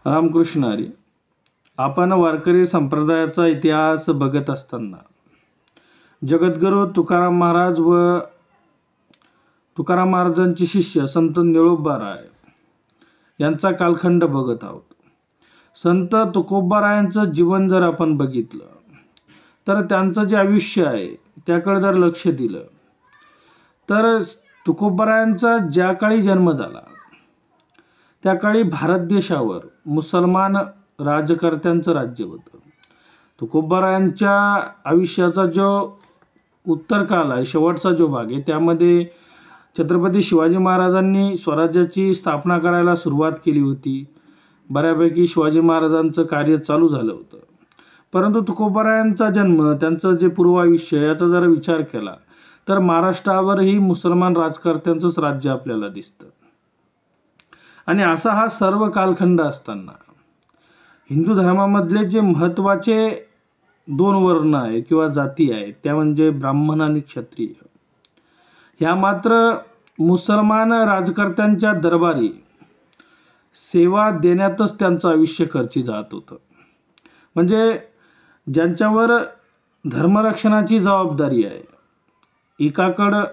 रामकृष्ण हरी. आपण वारकरी संप्रदायाचा इतिहास बघत असताना जगद्गुरू तुकाराम महाराज व तुकाराम महाराजांचे शिष्य संत निळोबाराय यांचा कालखंड बघत आहोत. संत तुकोबारायांचं जीवन जर आपण बघितलं तर त्यांचं जे आयुष्य आहे त्याकडे जर लक्ष दिलं तर तुकोबारायांचा ज्या काळी जन्म झाला त्या काळी भारत देशावर मुसलमान राजकर्त्यांचं राज्य होतं. तुकोबारायांच्या आयुष्याचा जो उत्तर काल आहे, शेवटचा जो भाग आहे, त्यामध्ये छत्रपती शिवाजी महाराजांनी स्वराज्याची स्थापना करायला सुरुवात केली होती. बऱ्यापैकी शिवाजी महाराजांचं कार्य चालू झालं होतं. परंतु तुकोबारायांचा जन्म, त्यांचं जे पूर्व आयुष्य याचा जरा विचार केला तर महाराष्ट्रावरही मुसलमान राजकर्त्यांचंच राज्य आपल्याला दिसतं. आणि असा हा सर्व कालखंड असताना हिंदू धर्मामधले जे महत्त्वाचे दोन वर्ण आहे किंवा जाती आहेत त्या म्हणजे ब्राह्मण आणि क्षत्रिय, ह्या मात्र मुसलमान राजकर्त्यांच्या दरबारी सेवा देण्यातच त्यांचं आयुष्य खर्ची जात होतं. म्हणजे ज्यांच्यावर धर्मरक्षणाची जबाबदारी आहे, एकाकडं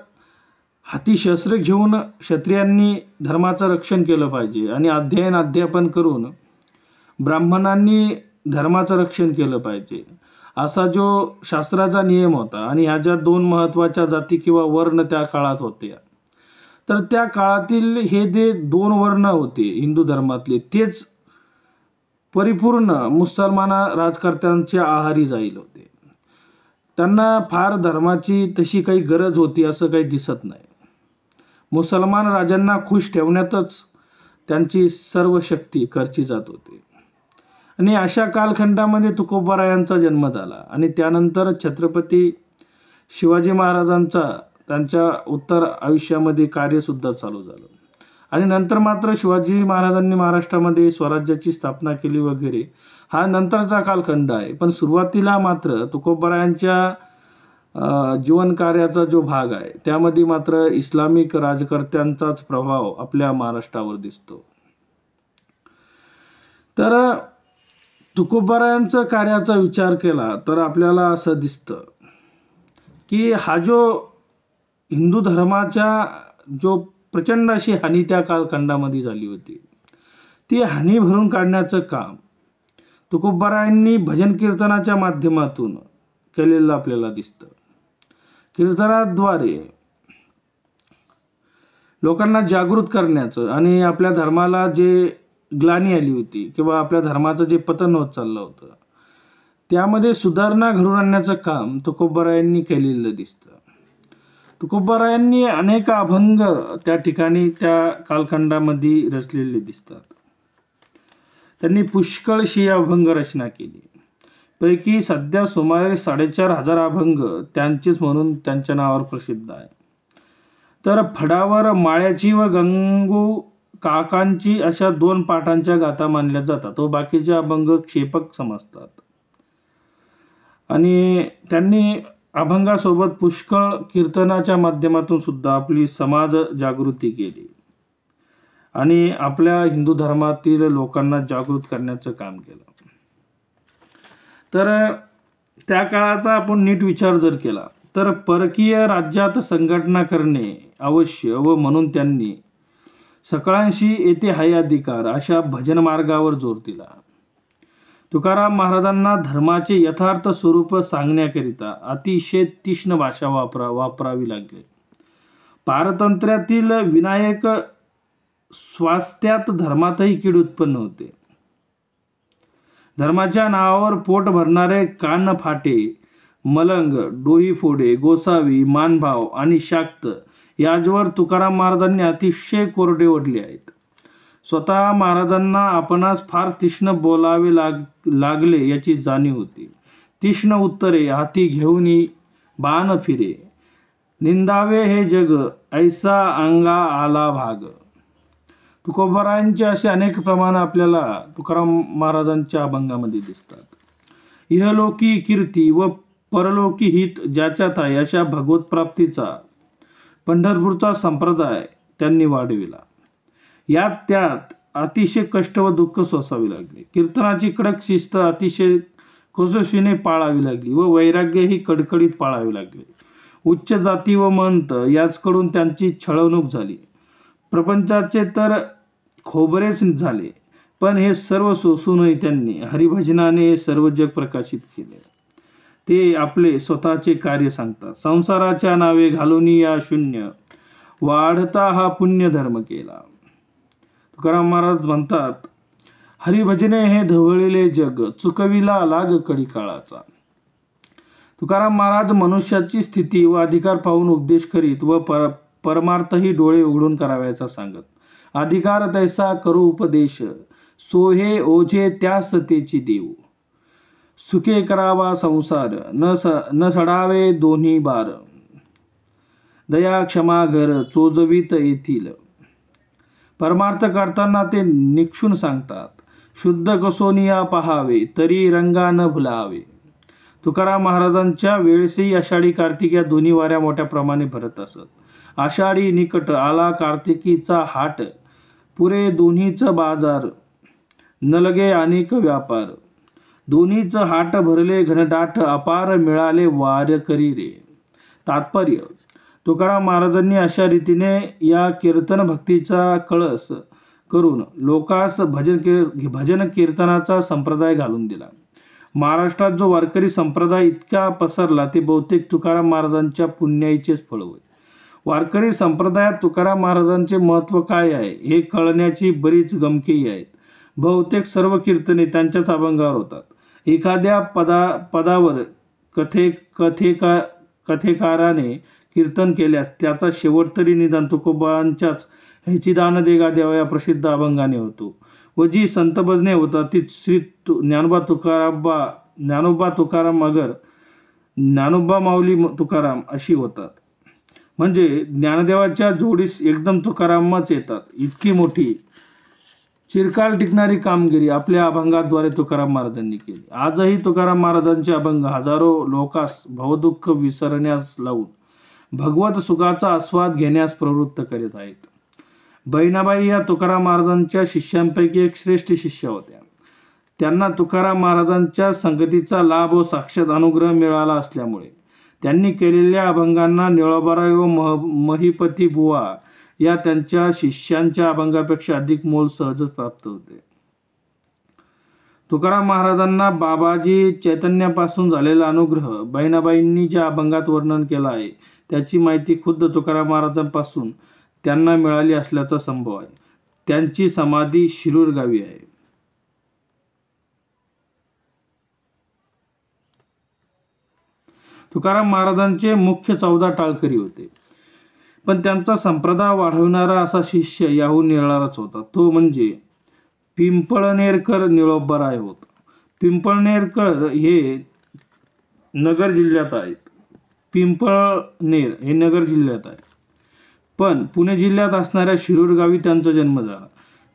हाती शस्त्र घेऊन क्षत्रियांनी धर्माचं रक्षण केलं पाहिजे आणि अध्यापन करून ब्राह्मणांनी धर्माचं रक्षण केलं पाहिजे, असा जो शास्त्राचा नियम होता. आणि ह्या ज्या दोन महत्त्वाच्या जाती किंवा वर्ण त्या काळात होत्या, तर त्या काळातील हे जे दोन वर्ण होते हिंदू धर्मातले, तेच परिपूर्ण मुसलमान राजकर्त्यांच्या आहारी जाईल होते. त्यांना फार धर्माची तशी काही गरज होती असं काही दिसत नाही. मुसलमान राजांना खुश ठेवण्यातच त्यांची सर्व शक्ती खर्ची जात होती. आणि अशा कालखंडामध्ये तुकोबारायांचा जन्म झाला आणि त्यानंतर छत्रपती शिवाजी महाराजांचा त्यांच्या उत्तर आयुष्यामध्ये कार्यसुद्धा चालू झालं. आणि नंतर मात्र शिवाजी महाराजांनी महाराष्ट्रामध्ये स्वराज्याची स्थापना केली वगैरे, हा नंतरचा कालखंड आहे. पण सुरुवातीला मात्र तुकोबारायांच्या जीवनकार्याचा जो भाग आहे त्यामध्ये मात्र इस्लामिक राजकर्त्यांचाच प्रभाव आपल्या महाराष्ट्रावर दिसतो. तर तुकोबारायांच्या कार्याचा विचार केला तर आपल्याला असं दिसतं की हा जो हिंदू धर्माच्या जो प्रचंड अशी हानी त्या कालखंडामध्ये झाली होती, ती हानी भरून काढण्याचं काम तुकोबारायांनी भजन कीर्तनाच्या माध्यमातून केलेलं आपल्याला दिसतं. कीर्तनाद्वारे लोकांना जागृत करण्याचं आणि आपल्या धर्माला जे ग्लानी आली होती किंवा आपल्या धर्माचं जे पतन होत चाललं होतं त्यामध्ये सुधारणा घडवून आणण्याचं काम तुकोबारायांनी केलेलं दिसतं. तुकोबारायांनी अनेक अभंग त्या ठिकाणी त्या कालखंडामध्ये रचलेले दिसतात. त्यांनी पुष्कळशी अभंग रचना केली. पैकी सध्या सुमारे 4,500 अभंग त्यांचेच म्हणून त्यांच्या नावावर प्रसिद्ध आहे. तर फडावर माळ्याची व गंगू काकांची अशा 2 पाठांच्या गाथा मानल्या जातात व बाकीचे अभंग क्षेपक समजतात. आणि त्यांनी अभंगासोबत पुष्कळ कीर्तनाच्या माध्यमातून सुद्धा आपली समाज जागृती केली आणि आपल्या हिंदू धर्मातील लोकांना जागृत करण्याचं काम केलं. तर त्या काळाचा आपण नीट विचार जर केला तर परकीय राज्यात संघटना करणे आवश्य व म्हणून त्यांनी सकळांशी येथे हाय अधिकार अशा भजन मार्गावर जोर दिला. तुकाराम महाराजांना धर्माचे यथार्थ स्वरूप सांगण्याकरिता अतिशय तीक्ष्ण भाषा वापरावी लागली. पारतंत्र्यातील विनायक स्वास्थ्यात धर्मातही कीड उत्पन्न होते. धर्माच्या नावावर पोट भरणारे कानफाटे, मलंग, डोईफोडे, गोसावी, मानभाव आणि शाक्त याजवर तुकाराम महाराजांनी अतिशय कोरडे ओढले आहेत. स्वतः महाराजांना आपणास फार तीक्ष्ण बोलावे लागले याची जाणीव होती. तीक्ष्ण उत्तरे हाती घेऊनी बाण फिरे, निंदावे हे जग ऐसा अंगा आला भाग. तुकोबारायांचे असे अनेक प्रमाण आपल्याला तुकाराम महाराजांच्या अभंगामध्ये दिसतात. इहलोकी कीर्ती व परलोकी हित ज्याच्यात आहे अशा भगवत प्राप्तीचा पंढरपूरचा संप्रदाय त्यांनी वाढविला. यात त्यात अतिशय कष्ट व दुःख सोसावी लागले. कीर्तनाची कडक शिस्त अतिशय कसोशीने पाळावी लागली व वैराग्य ही कडकडीत पाळावे लागले. उच्च जाती व मंत याचकडून त्यांची छळवणूक झाली. प्रपंचाचे तर खोबरेच झाले, पण हे सर्व सोसूनही त्यांनी हरिभजनाने हे सर्व जग प्रकाशित केले. ते आपले स्वतःचे कार्य सांगतात. संसाराच्या नावे घालून या शून्य वाढता हा पुण्य धर्म केला. तुकाराम महाराज म्हणतात, हरिभजने हे ढवळलेले जग चुकविला लाग कडी काळाचा. तुकाराम महाराज मनुष्याची स्थिती व अधिकार पाहून उपदेश करीत व परमार्थही डोळे उघडून करावयाचा सांगत. अधिकार तैसा करू उपदेश, सोहे ओझे त्या सतेची देव. सुखे करावा संसार, न सडावे दोन्ही बार. दया क्षमा घर चोजवीत येथील. परमार्थ करताना ते निक्षून सांगतात. शुद्ध कसोनिया पहावे, तरी रंगा न भुलावे. तुकाराम महाराजांच्या वेळेसही आषाढी कार्तिक या दोन्ही वाऱ्या मोठ्या प्रमाणे भरत असत. आषाढी निकट आला कार्तिकीचा हाट, पुरे दोन्हीच बाजार, न लगे अनेक व्यापार. दोन्हीच हाट भरले घनदाट, अपार मिळाले वारकरी रे. तात्पर्य, तुकाराम महाराजांनी अशा रीतीने या कीर्तन भक्तीचा कळस करून लोकास भजन कीर्तनाचा संप्रदाय घालून दिला. महाराष्ट्रात जो वारकरी संप्रदाय इतका पसरला ते बहुतेक तुकाराम महाराजांच्या पुण्याईचेच फळ होय. वारकरी संप्रदायात तुकाराम महाराजांचे महत्त्व काय आहे हे कळण्याची बरीच गमकेही आहेत. बहुतेक सर्व कीर्तने त्यांच्याच अभंगावर होतात. एखाद्या पदावर कथेकाराने कीर्तन केल्यास त्याचा शेवट तरी निदान तुकोबांच्याच ह्याची दान देगा देवा या प्रसिद्ध अभंगाने होतो व जी संत भजने होतात ती श्री ज्ञानोबा तुकाराम अगर ज्ञानोबा माऊली तुकाराम अशी होतात. म्हणजे ज्ञानदेवाच्या जोडीस एकदम तुकारामच येतात. इतकी मोठी चिरकाल टिकणारी कामगिरी आपल्या अभंगाद्वारे तुकाराम महाराजांनी केली. आजही तुकाराम महाराजांचे अभंग हजारो लोकांस भवदुःख विसरण्यास लावून भगवत सुखाचा आस्वाद घेण्यास प्रवृत्त करीत आहेत. बहिणाबाई या तुकाराम महाराजांच्या शिष्यांपैकी एक श्रेष्ठ शिष्या होत्या. त्यांना तुकाराम महाराजांच्या संगतीचा लाभ व साक्षात अनुग्रह मिळाला असल्यामुळे त्यांनी केलेल्या अभंगांना निळोबाराय व महिपती बुवा या त्यांच्या शिष्यांच्या अभंगापेक्षा अधिक मोल सहजच प्राप्त होते. तुकाराम महाराजांना बाबाजी चैतन्यापासून झालेला अनुग्रह बहिणाबाईंनी ज्या अभंगात वर्णन केला आहे त्याची माहिती खुद्द तुकाराम महाराजांपासून त्यांना मिळाली असल्याचा संभव आहे. त्यांची समाधी शिरूर गावी आहे. तुकाराम महाराजांचे मुख्य 14 टाळकरी होते, पण त्यांचा संप्रदाय वाढवणारा असा शिष्य याहून निराळाच होता. तो म्हणजे पिंपळनेरकर निळोबाराय होत. पिंपळनेरकर हे नगर जिल्ह्यात आहेत. पिंपळनेर हे नगर जिल्ह्यात आहे, पण पुणे जिल्ह्यात असणाऱ्या शिरूर गावी त्यांचा जन्म झाला.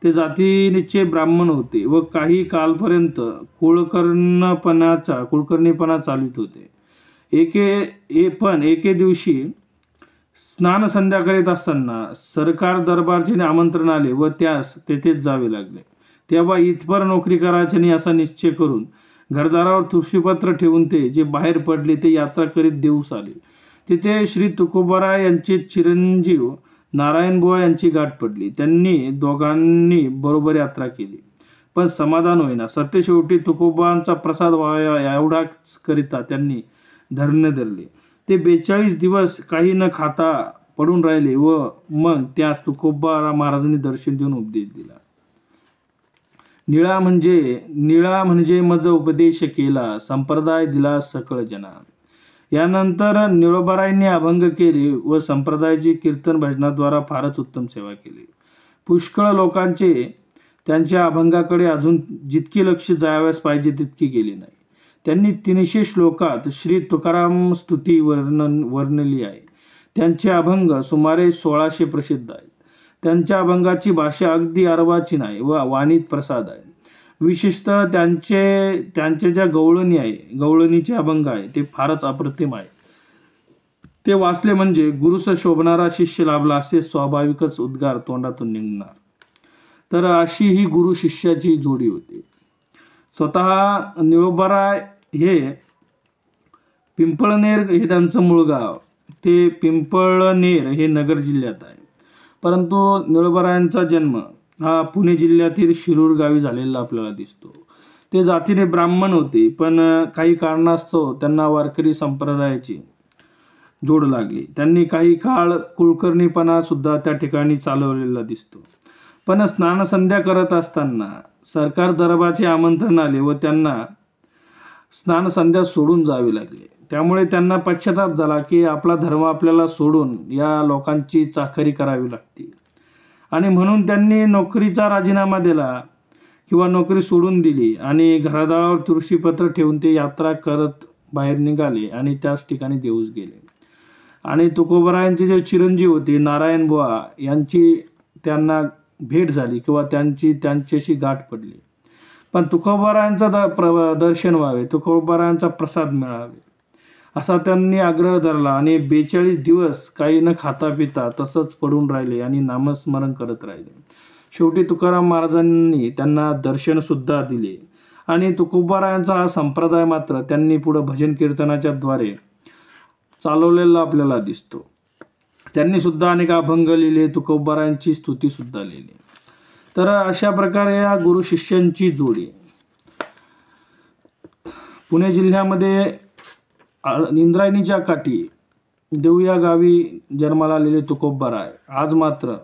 ते जातीचे ब्राह्मण होते व काही कालपर्यंत कुळकर्णीपणा चालित होते. एके दिवशी स्नान संध्या करीत असताना सरकार दरबारचे आमंत्रण आले व त्यास तेथेच जावे लागले. तेव्हा इथपर नोकरी करायची नाही असा निश्चय करून घरदारावर तुळशीपत्र ठेवून ते जे बाहेर पडले ते यात्रा करीत देऊस आले. तिथे श्री तुकोबाराय यांचे चिरंजीव नारायणबुवा यांची गाठ पडली. त्यांनी दोघांनी बरोबर यात्रा केली, पण समाधान होईना. शेवटी तुकोबांचा प्रसाद व्हावा एवढाच करिता त्यांनी धरणे धरले. ते 42 दिवस काही न खाता पडून राहिले व मग त्यास तुकोबा महाराजांनी दर्शन देऊन उपदेश दिला. निळा म्हणजे मज उपदेश केला, संप्रदाय दिला सकळ जना. यानंतर निळोबारायांनी अभंग केले व संप्रदायाची कीर्तन भजनाद्वारा फारच उत्तम सेवा केली. पुष्कळ लोकांचे त्यांच्या अभंगाकडे अजून जितके लक्ष जावयास पाहिजे तितके गेले नाही. त्यांनी 300 श्लोकात श्री तुकाराम स्तुती वर्णली आहे. त्यांचे अभंग सुमारे 1600 प्रसिद्ध आहेत. त्यांच्या अभंगाची भाषा अगदी अर्वाचीन आहे व वाणीत प्रसाद आहे. विशेषतः त्यांचे ज्या गवळणीचे अभंग आहे ते फारच अप्रतिम आहे. ते वाचले म्हणजे गुरुस शोभणारा शिष्य लाभला असे स्वाभाविकच उद्गार तोंडातून निघणार. तर अशी ही गुरु शिष्याची जोडी होती. स्वतः निळोबाराय हे पिंपळनेर हे त्यांचं मूळ गाव, ते पिंपळनेर हे नगर जिल्ह्यात आहे. परंतु निळोबारायांचा जन्म हा पुणे जिल्ह्यातील शिरूर गावी झालेला आपल्याला दिसतो. ते जातीने ब्राह्मण होते, पण काही कारणास्तव त्यांना वारकरी संप्रदायाची जोड लागली. त्यांनी काही काळ कुलकर्णीपणा सुद्धा त्या ठिकाणी चालवलेला दिसतो. पण स्नानसंध्या करत असताना सरकार दरबाराचे आमंत्रण आले व त्यांना स्नानसंध्या सोडून जावी लागली. त्यामुळे त्यांना पश्चाताप झाला की आपला धर्म आपल्याला सोडून या लोकांची चाकरी करावी लागते, आणि म्हणून त्यांनी नोकरीचा राजीनामा दिला किंवा नोकरी सोडून दिली आणि घरादारावर तुळशीपत्र ठेवून ते यात्रा करत बाहेर निघाले आणि त्याच ठिकाणी देऊस गेले. आणि तुकोबारायांचे जे चिरंजीव होते नारायण बुवा यांची त्यांना भेट झाली किंवा त्यांच्याशी गाठ पडली. पण तुकोबारायांचा दर्शन व्हावे, तुकोबारायांचा प्रसाद मिळावे असा त्यांनी आग्रह धरला आणि 42 दिवस काही न खाता पिता तसंच पडून राहिले आणि नामस्मरण करत राहिले. शेवटी तुकाराम महाराजांनी त्यांना दर्शन सुद्धा दिले आणि तुकोबारायांचा हा संप्रदाय मात्र त्यांनी पुढे भजन कीर्तनाच्या द्वारे चालवलेला आपल्याला दिसतो. त्यांनी सुद्धा अनेक अभंग लिहिले, तुकोबारायांची स्तुती सुद्धा लिहिली. तर अशा प्रकारे या गुरु शिष्यांची जोडी पुणे जिल्ह्यामध्ये इंद्रायणीच्या काठी देऊ या गावी जन्माला आलेले तुकोबाराय आज मात्र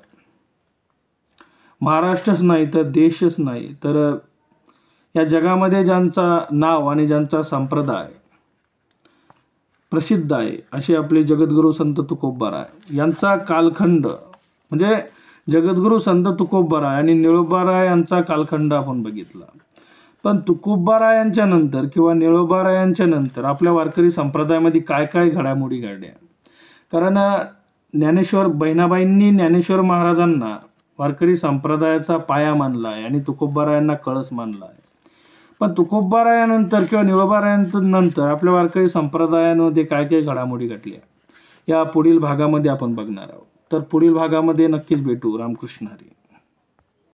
महाराष्ट्रच नाही तर देशच नाही तर या जगामध्ये ज्यांचा नाव आणि ज्यांचा संप्रदाय प्रसिद्ध आहे असे आपले जगद्गुरू संत तुकोबाराय यांचा कालखंड म्हणजे जगद्गुरू संत तुकोबाराय आणि निळोबाराय यांचा कालखंड आपण बघितला. पण तुकोबारायांच्या नंतर किंवा निळोबारायांच्या नंतर आपल्या वारकरी संप्रदायामध्ये काय काय घडामोडी घडल्या. कारण ज्ञानेश्वर बहिणाबाईंनी ज्ञानेश्वर महाराजांना वारकरी संप्रदायाचा पाया मानला आहे आणि तुकोबारायांना कळस मानला आहे. पण तुकोबारायानंतर किंवा निळोबारायांनंतर आपल्या वारकरी संप्रदायामध्ये काय काय घडामोडी घडल्या या पुढील भागामध्ये आपण बघणार आहोत. तर पुढील भागामध्ये नक्कीच भेटू. रामकृष्ण हरी.